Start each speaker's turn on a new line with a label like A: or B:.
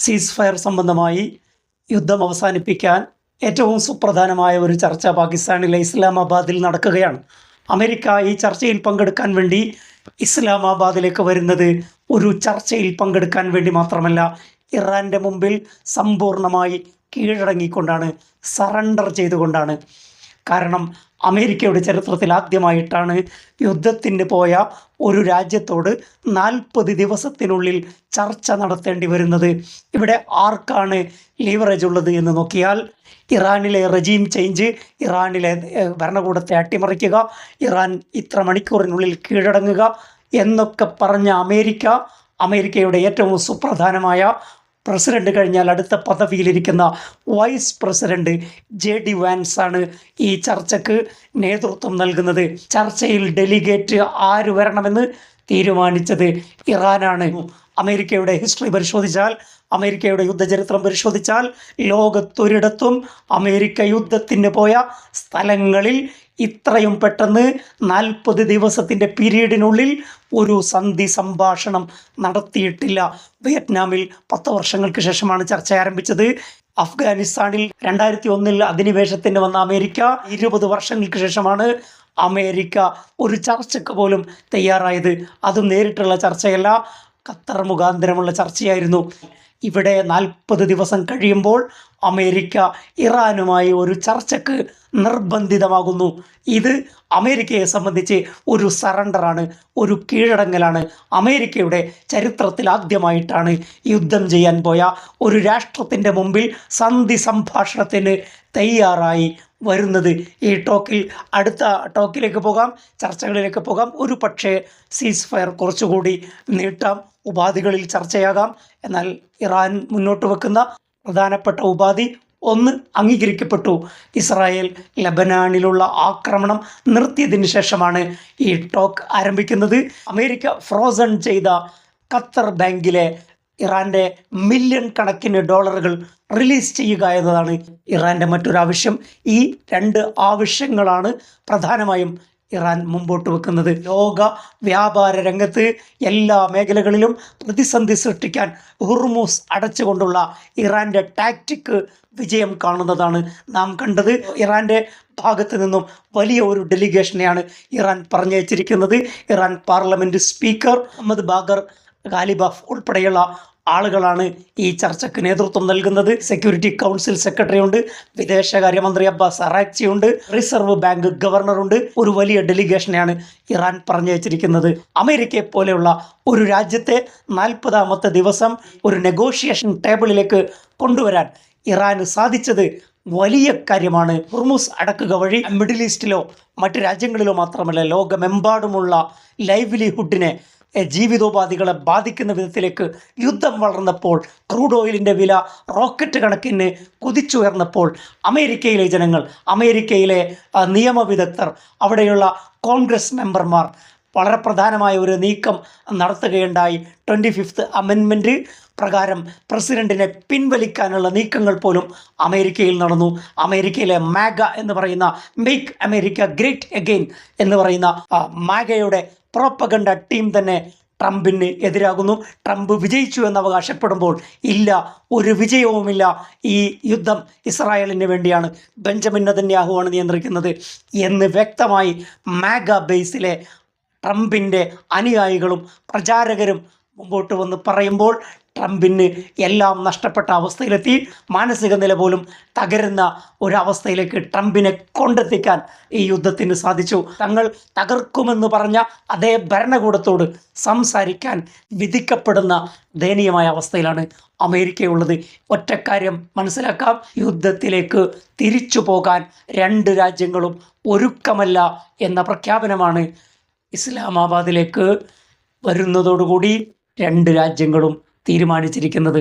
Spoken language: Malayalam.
A: സീസ് ഫയർ സംബന്ധമായി യുദ്ധം അവസാനിപ്പിക്കാൻ ഏറ്റവും സുപ്രധാനമായ ഒരു ചർച്ച പാകിസ്ഥാനിലെ ഇസ്ലാമാബാദിൽ നടക്കുകയാണ്. അമേരിക്ക ഈ ചർച്ചയിൽ പങ്കെടുക്കാൻ വേണ്ടി ഇസ്ലാമാബാദിലേക്ക് വരുന്നത് ഒരു ചർച്ചയിൽ പങ്കെടുക്കാൻ വേണ്ടി മാത്രമല്ല, ഇറാൻ്റെ മുമ്പിൽ സമ്പൂർണ്ണമായി കീഴടങ്ങിക്കൊണ്ടാണ്, സറണ്ടർ ചെയ്തുകൊണ്ടാണ്. കാരണം അമേരിക്കയുടെ ചരിത്രത്തിൽ ആദ്യമായിട്ടാണ് യുദ്ധത്തിന് പോയ ഒരു രാജ്യത്തോട് 40 ദിവസത്തിനുള്ളിൽ ചർച്ച നടത്തേണ്ടി വരുന്നത്. ഇവിടെ ആർക്കാണ് ലീവറേജ് ഉള്ളത് എന്ന് നോക്കിയാൽ, ഇറാനിലെ റെജീം ചേഞ്ച്, ഇറാനിലെ ഭരണകൂടത്തെ അട്ടിമറിക്കുക, ഇറാൻ ഇത്ര മണിക്കൂറിനുള്ളിൽ കീഴടങ്ങുക എന്നൊക്കെ പറഞ്ഞ അമേരിക്കയുടെ ഏറ്റവും സുപ്രധാനമായ പ്രസിഡന്റ് കഴിഞ്ഞാൽ അടുത്ത പദവിയിലിരിക്കുന്ന വൈസ് പ്രസിഡന്റ് JD വാൻസ് ആണ് ഈ ചർച്ചയ്ക്ക് നേതൃത്വം നൽകുന്നത്. ചർച്ചയിൽ ഡെലിഗേറ്റ് ആര് വരണമെന്ന് തീരുമാനിച്ചത് ഇറാനാണ്. അമേരിക്കയുടെ ഹിസ്റ്ററി പരിശോധിച്ചാൽ, അമേരിക്കയുടെ യുദ്ധചരിത്രം പരിശോധിച്ചാൽ, ലോകത്തൊരിടത്തും അമേരിക്ക യുദ്ധത്തിന് പോയ സ്ഥലങ്ങളിൽ ഇത്രയും പെട്ടെന്ന് 40 ദിവസത്തിൻ്റെ പീരീഡിനുള്ളിൽ ഒരു സന്ധി സംഭാഷണം നടത്തിയിട്ടില്ല. വിയറ്റ്നാമിൽ 10 വർഷങ്ങൾക്ക് ശേഷമാണ് ചർച്ച ആരംഭിച്ചത്. അഫ്ഗാനിസ്ഥാനിൽ 2001 അധിനിവേശത്തിന് വന്ന അമേരിക്ക 20 വർഷങ്ങൾക്ക് ശേഷമാണ് അമേരിക്ക ഒരു ചർച്ചയ്ക്ക് പോലും തയ്യാറായത്. അതും നേരിട്ടുള്ള ചർച്ചയല്ല, ഖത്തർ മുഖാന്തരമുള്ള ചർച്ചയായിരുന്നു. ഇവിടെ 40 ദിവസം കഴിയുമ്പോൾ അമേരിക്ക ഇറാനുമായി ഒരു ചർച്ചയ്ക്ക് നിർബന്ധിതമാകുന്നു. ഇത് അമേരിക്കയെ സംബന്ധിച്ച് ഒരു സറണ്ടറാണ്, ഒരു കീഴടങ്ങലാണ്. അമേരിക്കയുടെ ചരിത്രത്തിൽ ആദ്യമായിട്ടാണ് യുദ്ധം ചെയ്യാൻ പോയ ഒരു രാഷ്ട്രത്തിൻ്റെ മുമ്പിൽ സന്ധി സംഭാഷണത്തിന് തയ്യാറായി വരുന്നത്. ഈ അടുത്ത ടോക്കിലേക്ക് പോകാം, ചർച്ചകളിലേക്ക് പോകാം. ഒരു പക്ഷേ സീസ് ഫയർ കുറച്ചുകൂടി നീട്ടാം, ഉപാധികളിൽ ചർച്ചയാകാം. എന്നാൽ ഇറാൻ മുന്നോട്ട് വെക്കുന്ന പ്രധാനപ്പെട്ട ഉപാധി ഒന്ന് അംഗീകരിക്കപ്പെട്ടു. ഇസ്രായേൽ ലബനാനിലുള്ള ആക്രമണം നിർത്തിയതിന് ശേഷമാണ് ഈ ടോക്ക് ആരംഭിക്കുന്നത്. അമേരിക്ക ഫ്രോസൺ ചെയ്ത ഖത്തർ ബാങ്കിലെ ഇറാൻ്റെ മില്യൺ കണക്കിന് ഡോളറുകൾ റിലീസ് ചെയ്യുക എന്നതാണ് ഇറാൻ്റെ മറ്റൊരു ആവശ്യം. ഈ 2 ആവശ്യങ്ങളാണ് പ്രധാനമായും ഇറാൻ മുമ്പോട്ട് വെക്കുന്നത്. ലോക വ്യാപാര രംഗത്ത് എല്ലാ മേഖലകളിലും പ്രതിസന്ധി സൃഷ്ടിക്കാൻ ഹുർമൂസ് അടച്ചുകൊണ്ടുള്ള ഇറാൻ്റെ ടാക്റ്റിക് വിജയം കാണുന്നതാണ് നാം കണ്ടത്. ഇറാൻ്റെ ഭാഗത്ത് നിന്നും വലിയ ഒരു ഡെലിഗേഷനെയാണ് ഇറാൻ പറഞ്ഞയച്ചിരിക്കുന്നത്. Iran parliament speaker Mohammad Bagher Ghalibaf ഉൾപ്പെടെയുള്ള ആളുകളാണ് ഈ ചർച്ചയ്ക്ക് നേതൃത്വം നൽകുന്നത്. സെക്യൂരിറ്റി കൗൺസിൽ സെക്രട്ടറി ഉണ്ട്, വിദേശകാര്യമന്ത്രി അബ്ബാസ് അറാക്ചി ഉണ്ട്, റിസർവ് ബാങ്ക് ഗവർണറുണ്ട്. ഒരു വലിയ ഡെലിഗേഷനെയാണ് ഇറാൻ പറഞ്ഞയച്ചിരിക്കുന്നത്. അമേരിക്കയെ പോലെയുള്ള ഒരു രാജ്യത്തെ 40ാമത്തെ ദിവസം ഒരു നെഗോഷിയേഷൻ ടേബിളിലേക്ക് കൊണ്ടുവരാൻ ഇറാന് സാധിച്ചത് വലിയ കാര്യമാണ്. ഹുർമുസ് അടക്കുക വഴി മിഡിൽ ഈസ്റ്റിലോ മറ്റ് രാജ്യങ്ങളിലോ മാത്രമല്ല, ലോകമെമ്പാടുമുള്ള ലൈവ്ലിഹുഡിനെ, ജീവിതോപാധികളെ ബാധിക്കുന്ന വിധത്തിലേക്ക് യുദ്ധം വളർന്നപ്പോൾ, ക്രൂഡ് ഓയിലിൻ്റെ വില റോക്കറ്റ് കണക്കിന് കുതിച്ചുയർന്നപ്പോൾ അമേരിക്കയിലെ ജനങ്ങൾ, അമേരിക്കയിലെ നിയമവിദഗ്ധർ, അവിടെയുള്ള കോൺഗ്രസ് മെമ്പർമാർ വളരെ പ്രധാനമായ ഒരു നീക്കം നടത്തുകയുണ്ടായി. 25th അമെൻമെൻറ്റ് പ്രകാരം പ്രസിഡന്റിനെ പിൻവലിക്കാനുള്ള നീക്കങ്ങൾ പോലും അമേരിക്കയിൽ നടന്നു. അമേരിക്കയിലെ മാഗ എന്ന് പറയുന്ന മേക്ക് അമേരിക്ക ഗ്രേറ്റ് അഗെയിൻ എന്ന് പറയുന്ന മാഗയുടെ പ്രോപ്പഗണ്ട ടീം തന്നെ ട്രംപിന് എതിരാകുന്നു. ട്രംപ് വിജയിച്ചു എന്ന് അവകാശപ്പെടുമ്പോൾ ഇല്ല, ഒരു വിജയവുമില്ല. ഈ യുദ്ധം ഇസ്രായേലിന് വേണ്ടിയാണ്, ബെഞ്ചമിൻ നെതന്യാഹുവാണ് നിയന്ത്രിക്കുന്നത് എന്ന് വ്യക്തമായി മാഗ ബേസിലെ ട്രംപിൻ്റെ അനുയായികളും പ്രചാരകരും മുമ്പോട്ട് വന്ന് പറയുമ്പോൾ ട്രംപിന് എല്ലാം നഷ്ടപ്പെട്ട അവസ്ഥയിലെത്തി. മാനസിക നില പോലും തകരുന്ന ഒരവസ്ഥയിലേക്ക് ട്രംപിനെ കൊണ്ടെത്തിക്കാൻ ഈ യുദ്ധത്തിന് സാധിച്ചു. തങ്ങൾ തകർക്കുമെന്ന് പറഞ്ഞ അതേ ഭരണകൂടത്തോട് സംസാരിക്കാൻ വിധിക്കപ്പെടുന്ന ദയനീയമായ അവസ്ഥയിലാണ് അമേരിക്കയുള്ളത്. ഒറ്റക്കാര്യം മനസ്സിലാക്കാം, യുദ്ധത്തിലേക്ക് തിരിച്ചു പോകാൻ 2 രാജ്യങ്ങളും ഒരുക്കമല്ല എന്ന പ്രഖ്യാപനമാണ് ഇസ്ലാമാബാദിലേക്ക് വരുന്നതോടുകൂടി 2 രാജ്യങ്ങളും തീരുമാനിച്ചിരിക്കുന്നത്.